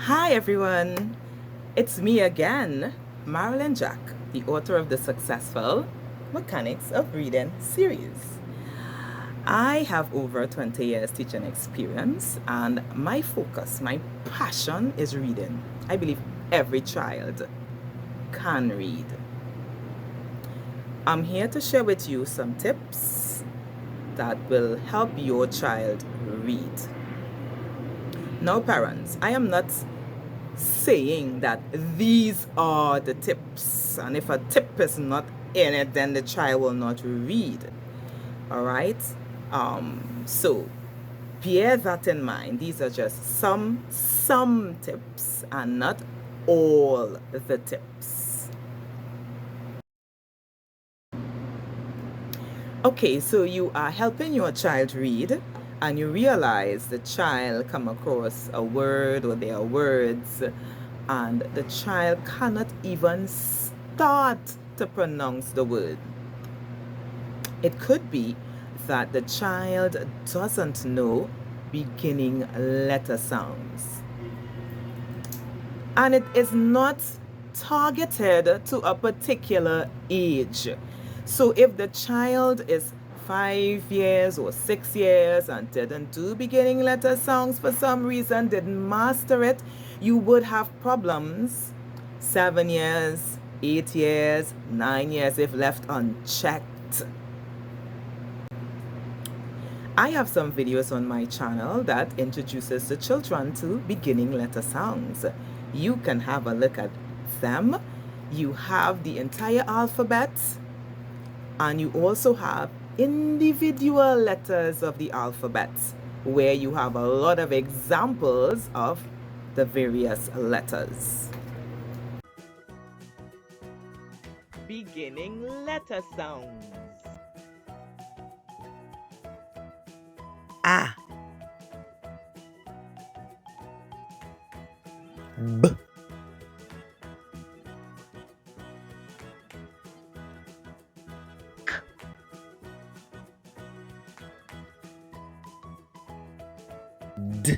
Hi everyone, it's me again, Marilyn Jack, the author of the successful Mechanics of Reading series. I have over 20 years teaching experience, and my focus, my passion is reading. I believe every child can read. I'm here to share with you some tips that will help your child read. Now, parents, I am not saying that these are the tips, and if a tip is not in it, then the child will not read. All right, so bear that in mind. These are just some tips and not all the tips. Okay, so you are helping your child read and you realize the child come across a word or their words and the child cannot even start to pronounce the word. It could be that the child doesn't know beginning letter sounds. And it is not targeted to a particular age. So if the child is 5 years or 6 years and didn't do beginning letter sounds for some reason, didn't master it, you would have problems 7 years, 8 years, 9 years if left unchecked. I have some videos on my channel that introduces the children to beginning letter sounds. You can have a look at them. You have the entire alphabet, and you also have individual letters of the alphabet, where you have a lot of examples of the various letters. Beginning letter sounds. A, B, K, D,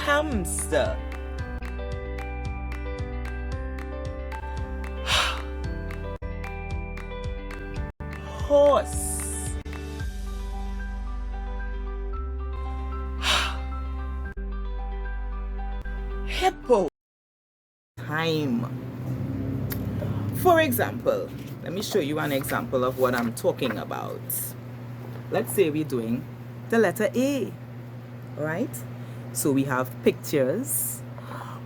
Hamster. Horse. Hippo. Time. For example, let me show you an example of what I'm talking about. Let's say we're doing the letter A, right? So we have pictures.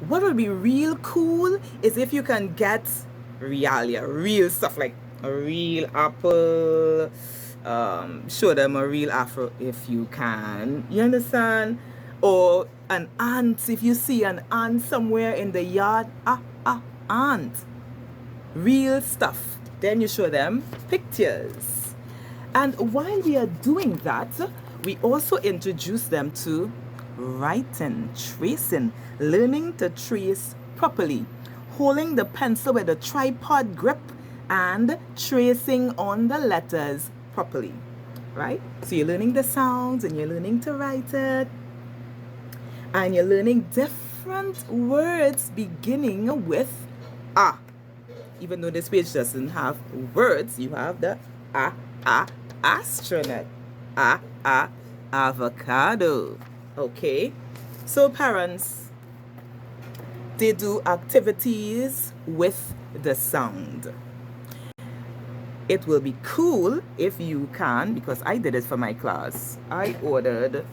What would be real cool is if you can get realia, real stuff like a real apple, show them a real afro if you can, you understand? Or an ant, if you see an ant somewhere in the yard, ant, real stuff. Then you show them pictures. And while we are doing that, we also introduce them to writing, tracing, learning to trace properly, holding the pencil with a tripod grip and tracing on the letters properly, right? So you're learning the sounds and you're learning to write it, and you're learning different words beginning with A. Even though this page doesn't have words, you have the astronaut, avocado. Okay, so parents, they do activities with the sound. It will be cool if you can, because I did it for my class. I ordered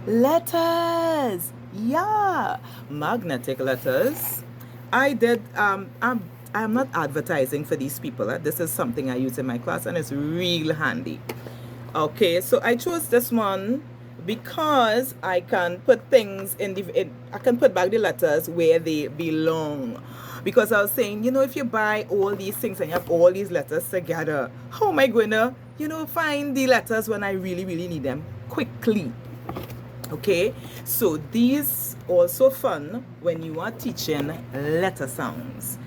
letters, yeah, magnetic letters. I did, I'm not advertising for these people. This is something I use in my class and it's real handy. Okay, so I chose this one because I can put things I can put back the letters where they belong. Because I was saying, if you buy all these things and you have all these letters together, how am I going to, find the letters when I really, really need them quickly? Okay, so these also fun when you are teaching letter sounds,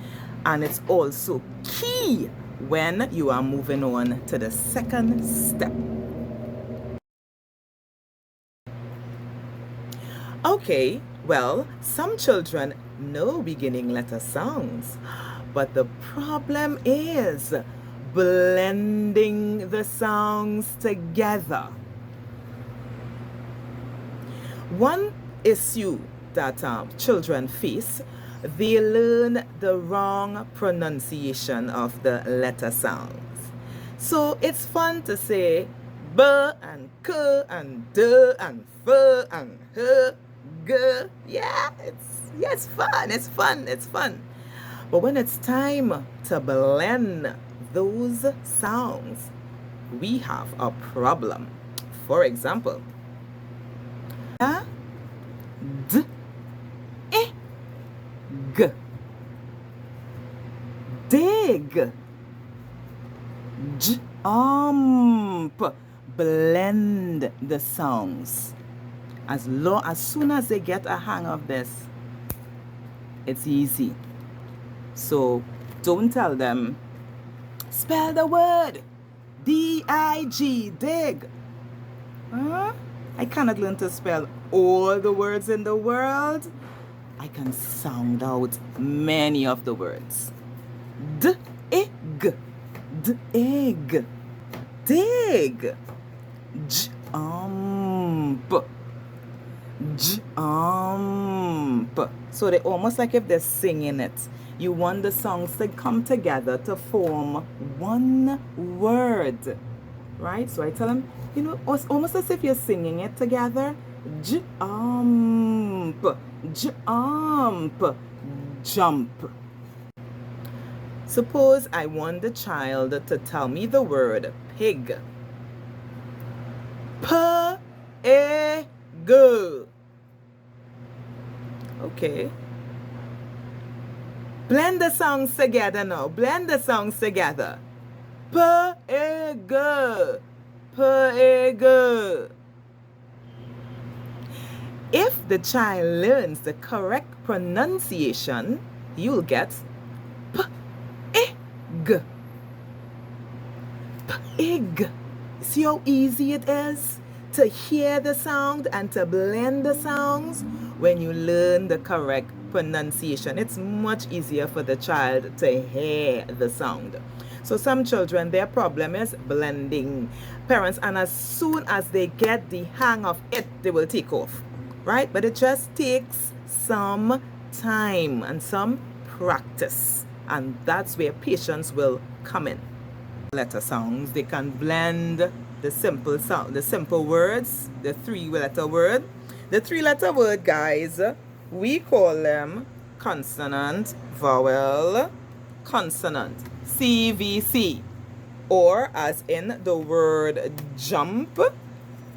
and it's also key when you are moving on to the second step. Okay, well, some children know beginning letter sounds, but the problem is blending the sounds together. One issue that children face, they learn the wrong pronunciation of the letter sounds. So it's fun to say b and k and d and f and h, g. Yeah, it's fun. But when it's time to blend those sounds, we have a problem. For example, d, e, g, dig, jump. Blend the sounds. As soon as they get a hang of this, it's easy. So don't tell them, spell the word D-I-G, dig. Huh? I cannot learn to spell all the words in the world. I can sound out many of the words. D-ig, dig, dig, jump, jump. So they almost like if they're singing it. You want the songs to come together to form one word, right? So I tell them, you know, it's almost as if you're singing it together. Jump, jump, jump. Suppose I want the child to tell me the word pig. P-E-G. Okay. Blend the songs together now. Blend the songs together. P-E-G. P-E-G. If the child learns the correct pronunciation, you'll get P-E-G. Pig. See how easy it is to hear the sound and to blend the sounds when you learn the correct pronunciation. It's much easier for the child to hear the sound. So some children, their problem is blending. Parents, and as soon as they get the hang of it, they will take off, right? But it just takes some time and some practice, and that's where patience will come in. Letter sounds, they can blend the simple sound, the simple words, the three-letter word. The three-letter word, guys, we call them consonant, vowel, consonant, CVC. Or as in the word jump,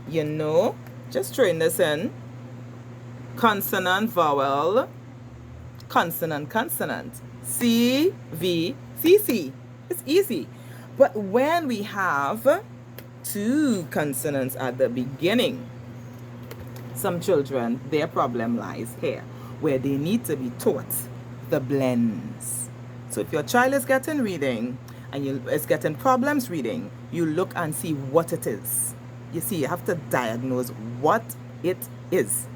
you know, just throwing this in, consonant, vowel, consonant, consonant, CVCC. It's easy. But when we have two consonants at the beginning, some children, their problem lies here, where they need to be taught the blends. So if your child is getting reading and is getting problems reading, you look and see what it is. You see, you have to diagnose what it is.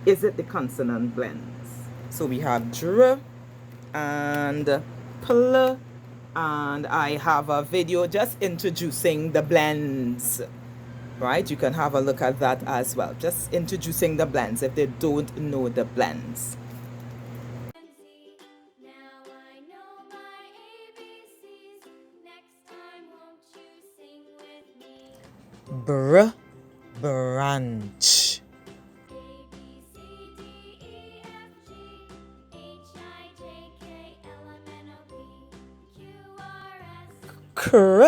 Is it the consonant blends? So we have dr and pl, and I have a video just introducing the blends, right? You can have a look at that as well, just introducing the blends if they don't know the blends. Br, branch. Cr,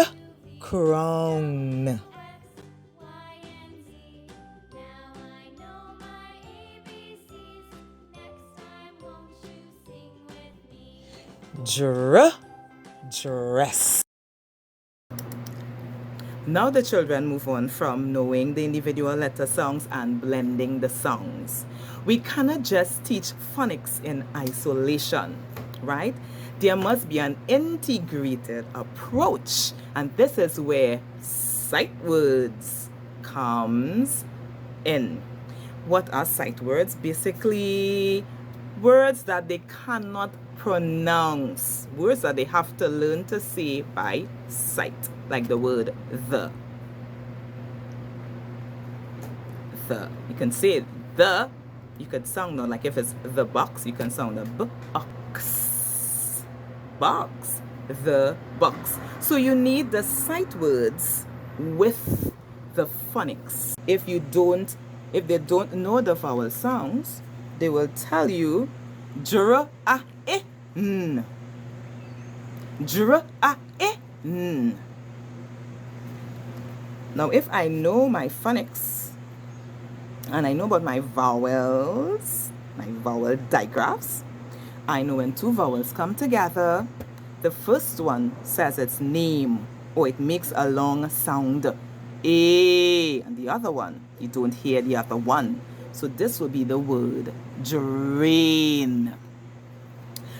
crown. Dr, dress. Now the children move on from knowing the individual letter songs and blending the songs. We cannot just teach phonics in isolation, right? There must be an integrated approach, and this is where sight words comes in. What are sight words? Basically, words that they cannot pronounce, words that they have to learn to say by sight, like the word the. You can say the, you could sound like if it's the box, you can sound a box, box, the box. So you need the sight words with the phonics. If they don't know the vowel sounds, they will tell you dr a e n, dr a e n. Now if I know my phonics and I know about my vowels, my vowel digraphs, I know when two vowels come together, the first one says its name or it makes a long sound, A, and the other one, you don't hear the other one. So this will be the word drain.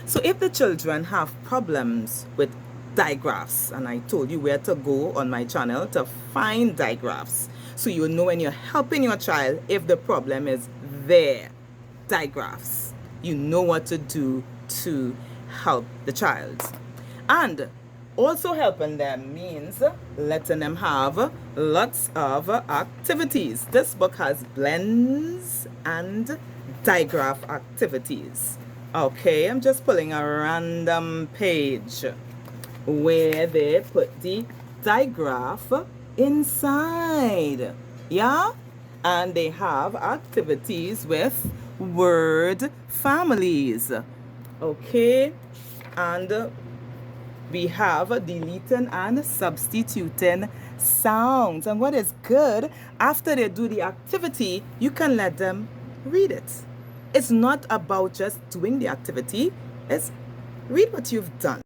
So if the children have problems with digraphs, and I told you where to go on my channel to find digraphs, so you know when you're helping your child, if the problem is there, digraphs, you know what to do to help the child. And also helping them means letting them have lots of activities. This book has blends and digraph activities. Okay, I'm just pulling a random page where they put the digraph inside. Yeah? And they have activities with word families. Okay? And we have deleting and substituting sounds. And what is good, after they do the activity, you can let them read it. It's not about just doing the activity, it's read what you've done.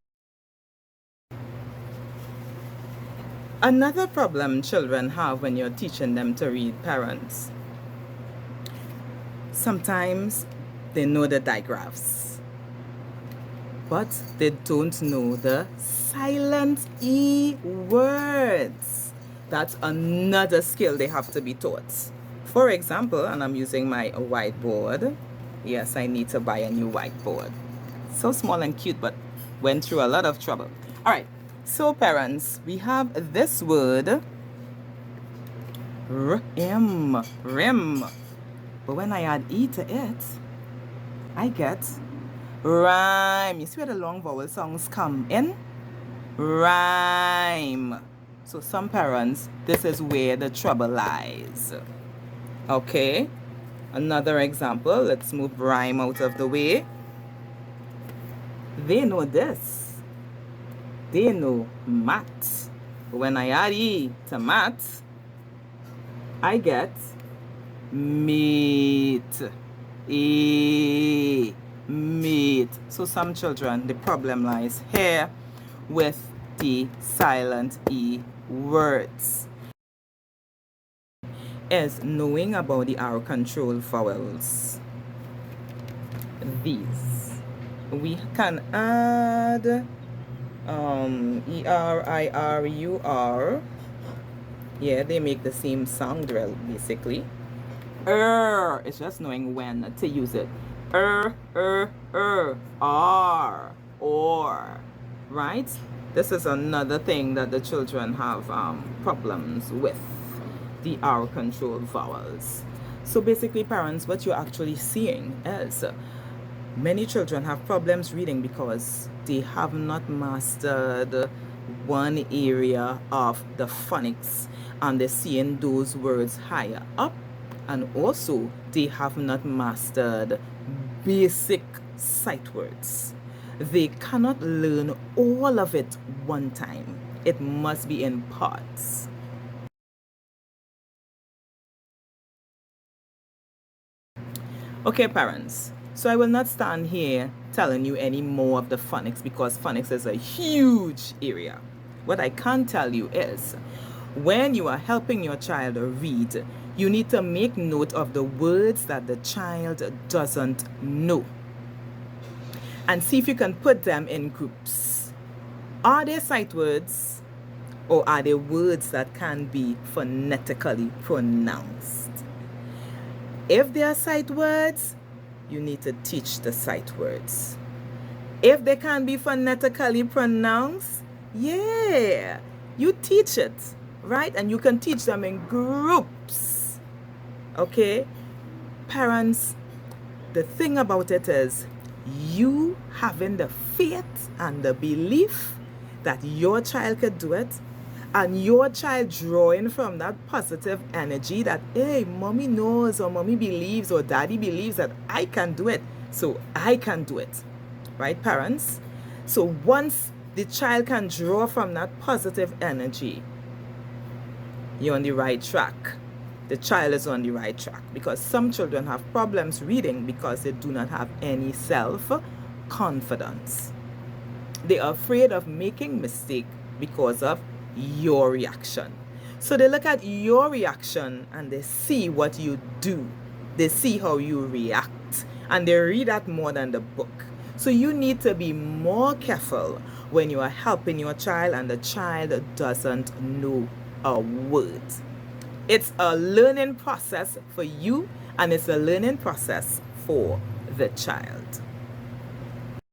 Another problem children have when you're teaching them to read, parents, sometimes they know the digraphs, but they don't know the silent E words. That's another skill they have to be taught. For example, and I'm using my whiteboard. Yes, I need to buy a new whiteboard. So small and cute, but went through a lot of trouble. All right, so parents, we have this word, rim, rim. But when I add E to it, I get rhyme. You see where the long vowel sounds come in? Rhyme. So some parents, this is where the trouble lies. Okay, another example. Let's move rhyme out of the way. They know this. They know mat. When I add E to mat, I get meat. Meat. So some children, the problem lies here with the silent E words. Is knowing about the R control vowels. These. We can add ER, IR, UR. Yeah, they make the same sound basically. It's just knowing when to use it. R, or, right? This is another thing that the children have problems with, the R control vowels. So basically, parents, what you're actually seeing is many children have problems reading because they have not mastered one area of the phonics, and they're seeing those words higher up, and also they have not mastered basic sight words. They cannot learn all of it one time. It must be in parts. Okay, parents, so I will not stand here telling you any more of the phonics because phonics is a huge area. What I can tell you is, when you are helping your child read, you need to make note of the words that the child doesn't know. and see if you can put them in groups. Are they sight words, or are they words that can be phonetically pronounced? If they are sight words, you need to teach the sight words. If they can be phonetically pronounced, yeah, you teach it, right? And you can teach them in groups, okay? Parents, the thing about it is you having the faith and the belief that your child could do it, and your child drawing from that positive energy that, hey, mommy knows or mommy believes or daddy believes that I can do it, so I can do it, right, parents? So once the child can draw from that positive energy, you're on the right track. The child is on the right track, because some children have problems reading because they do not have any self-confidence. They are afraid of making mistake because of your reaction. So they look at your reaction and they see what you do. They see how you react, and they read that more than the book. So you need to be more careful when you are helping your child and the child doesn't know a word. It's a learning process for you, and it's a learning process for the child.